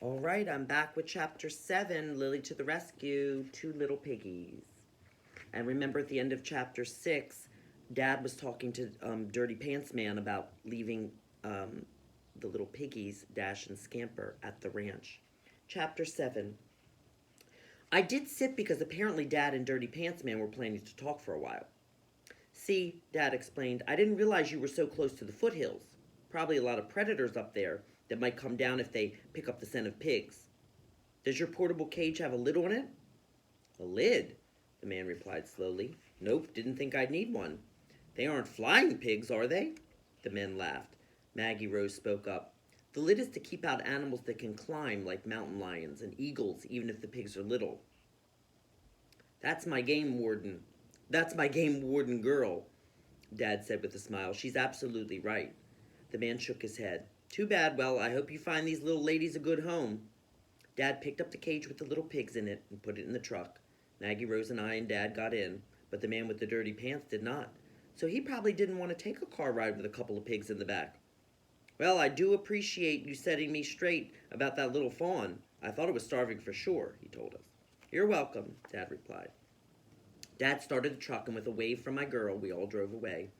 All right, I'm back with chapter 7, Lily to the Rescue, Two Little Piggies. And remember at the end of chapter 6, Dad was talking to Dirty Pants Man about leaving the little piggies, Dash and Scamper, at the ranch. Chapter 7. I did sit because apparently Dad and Dirty Pants Man were planning to talk for a while. See, Dad explained, I didn't realize you were so close to the foothills. Probably a lot of predators up there that might come down if they pick up the scent of pigs. Does your portable cage have a lid on it? A lid? The man replied slowly. Nope, didn't think I'd need one. They aren't flying pigs, are they? The men laughed. Maggie Rose spoke up. The lid is to keep out animals that can climb, like mountain lions and eagles, even if the pigs are little. That's my game warden. That's my game warden girl, Dad said with a smile. She's absolutely right. The man shook his head. Too bad. Well, I hope you find these little ladies a good home. Dad picked up the cage with the little pigs in it and put it in the truck. Maggie Rose and I and Dad got in, but the man with the dirty pants did not. So he probably didn't want to take a car ride with a couple of pigs in the back. Well, I do appreciate you setting me straight about that little fawn. I thought it was starving for sure, he told us. You're welcome, Dad replied. Dad started the truck, and with a wave from my girl, we all drove away.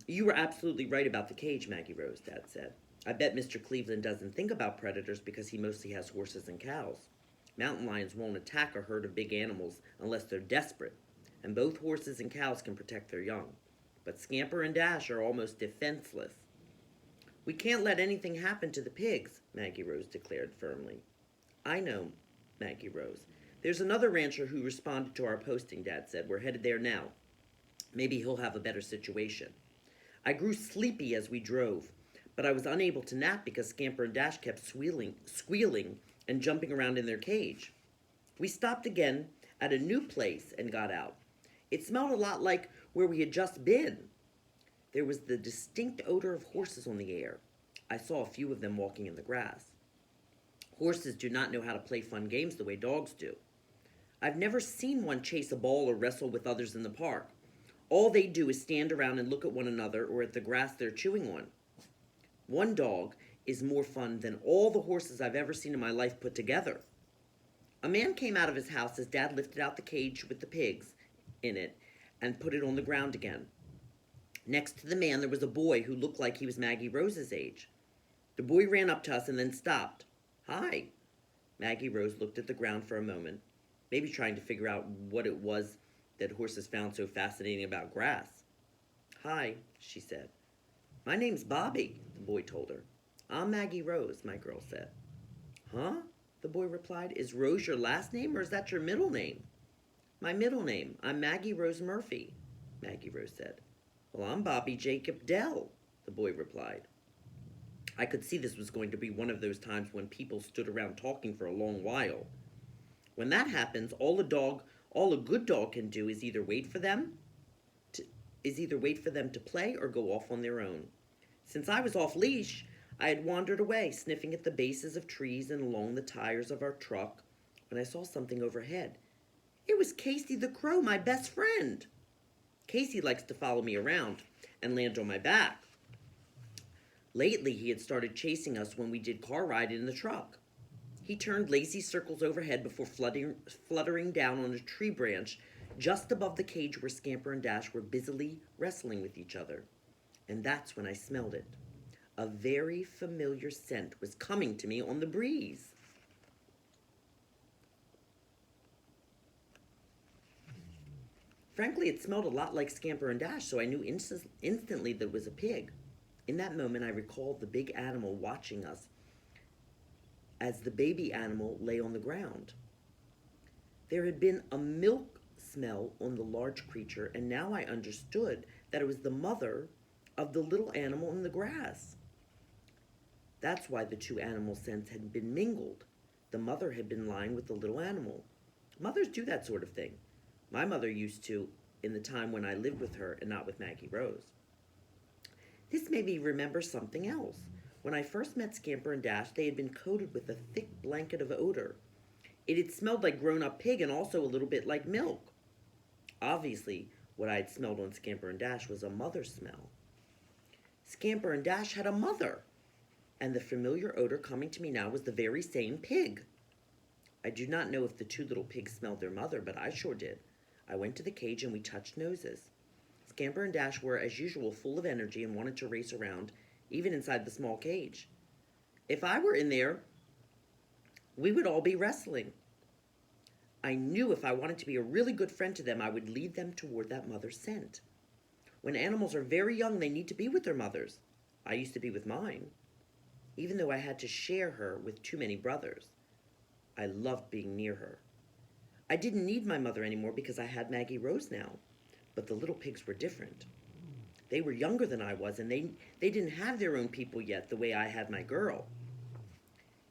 You were absolutely right about the cage, Maggie Rose, Dad said. I bet Mr. Cleveland doesn't think about predators because he mostly has horses and cows. Mountain lions won't attack a herd of big animals unless they're desperate, and both horses and cows can protect their young. But Scamper and Dash are almost defenseless. We can't let anything happen to the pigs, Maggie Rose declared firmly. I know, Maggie Rose. There's another rancher who responded to our posting, Dad said. We're headed there now. Maybe he'll have a better situation. I grew sleepy as we drove, but I was unable to nap because Scamper and Dash kept squealing and jumping around in their cage. We stopped again at a new place and got out. It smelled a lot like where we had just been. There was the distinct odor of horses on the air. I saw a few of them walking in the grass. Horses do not know how to play fun games the way dogs do. I've never seen one chase a ball or wrestle with others in the park. All they do is stand around and look at one another or at the grass they're chewing on. One dog is more fun than all the horses I've ever seen in my life put together. A man came out of his house as Dad lifted out the cage with the pigs in it and put it on the ground again. Next to the man, there was a boy who looked like he was Maggie Rose's age. The boy ran up to us and then stopped. Hi. Maggie Rose looked at the ground for a moment, maybe trying to figure out what it was that horses found so fascinating about grass. Hi, she said. My name's Bobby, the boy told her. I'm Maggie Rose, my girl said. Huh? The boy replied. Is Rose your last name or is that your middle name? My middle name. I'm Maggie Rose Murphy, Maggie Rose said. Well, I'm Bobby Jacob Dell, the boy replied. I could see this was going to be one of those times when people stood around talking for a long while. When that happens, all a good dog can do is either wait for them to play or go off on their own. Since I was off leash, I had wandered away, sniffing at the bases of trees and along the tires of our truck, when I saw something overhead. It was Casey the Crow, my best friend. Casey likes to follow me around and land on my back. Lately, he had started chasing us when we did car ride in the truck. He turned lazy circles overhead before fluttering down on a tree branch just above the cage where Scamper and Dash were busily wrestling with each other. And that's when I smelled it. A very familiar scent was coming to me on the breeze. Frankly, it smelled a lot like Scamper and Dash, so I knew instantly that it was a pig. In that moment, I recalled the big animal watching us as the baby animal lay on the ground. There had been a milk smell on the large creature, and now I understood that it was the mother of the little animal in the grass. That's why the two animal scents had been mingled. The mother had been lying with the little animal. Mothers do that sort of thing. My mother used to in the time when I lived with her and not with Maggie Rose. This made me remember something else. When I first met Scamper and Dash, they had been coated with a thick blanket of odor. It had smelled like grown-up pig and also a little bit like milk. Obviously, what I had smelled on Scamper and Dash was a mother smell. Scamper and Dash had a mother. and the familiar odor coming to me now was the very same pig. I do not know if the two little pigs smelled their mother, but I sure did. I went to the cage and we touched noses. Scamper and Dash were, as usual, full of energy and wanted to race around, even inside the small cage. If I were in there, we would all be wrestling. I knew if I wanted to be a really good friend to them, I would lead them toward that mother's scent. When animals are very young, they need to be with their mothers. I used to be with mine, even though I had to share her with too many brothers. I loved being near her. I didn't need my mother anymore because I had Maggie Rose now, but the little pigs were different. They were younger than I was, and they didn't have their own people yet the way I had my girl.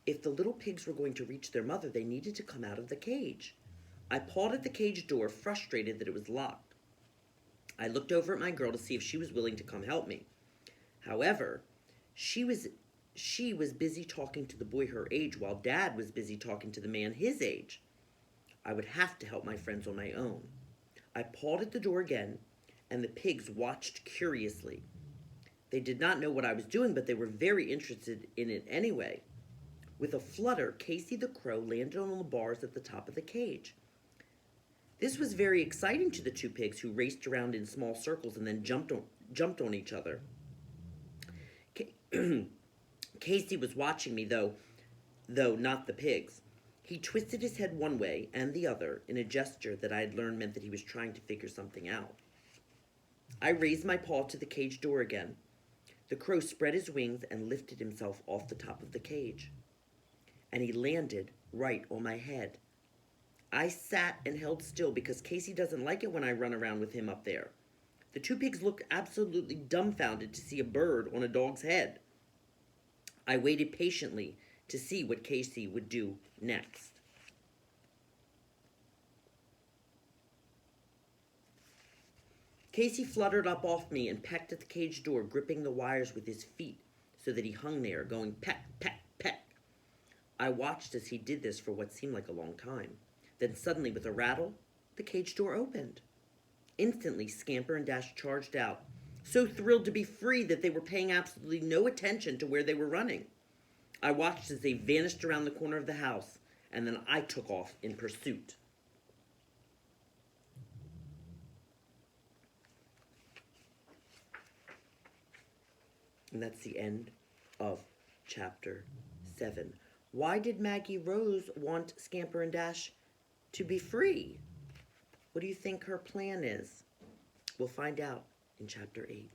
If the little pigs were going to reach their mother, they needed to come out of the cage. I pawed at the cage door, frustrated that it was locked. I looked over at my girl to see if she was willing to come help me. However, she was busy talking to the boy her age while Dad was busy talking to the man his age. I would have to help my friends on my own. I pawed at the door again, and the pigs watched curiously. They did not know what I was doing, but they were very interested in it anyway. With a flutter, Casey the crow landed on the bars at the top of the cage. This was very exciting to the two pigs, who raced around in small circles and then jumped on each other. Casey was watching me, though not the pigs. He twisted his head one way and the other in a gesture that I had learned meant that he was trying to figure something out. I raised my paw to the cage door again. The crow spread his wings and lifted himself off the top of the cage. And he landed right on my head. I sat and held still because Casey doesn't like it when I run around with him up there. The two pigs looked absolutely dumbfounded to see a bird on a dog's head. I waited patiently to see what Casey would do next. Casey fluttered up off me and pecked at the cage door, gripping the wires with his feet so that he hung there, going peck, peck, peck. I watched as he did this for what seemed like a long time. Then suddenly, with a rattle, the cage door opened. Instantly, Scamper and Dash charged out, so thrilled to be free that they were paying absolutely no attention to where they were running. I watched as they vanished around the corner of the house, and then I took off in pursuit. And that's the end of chapter 7. Why did Maggie Rose want Scamper and Dash to be free? What do you think her plan is? We'll find out in chapter 8.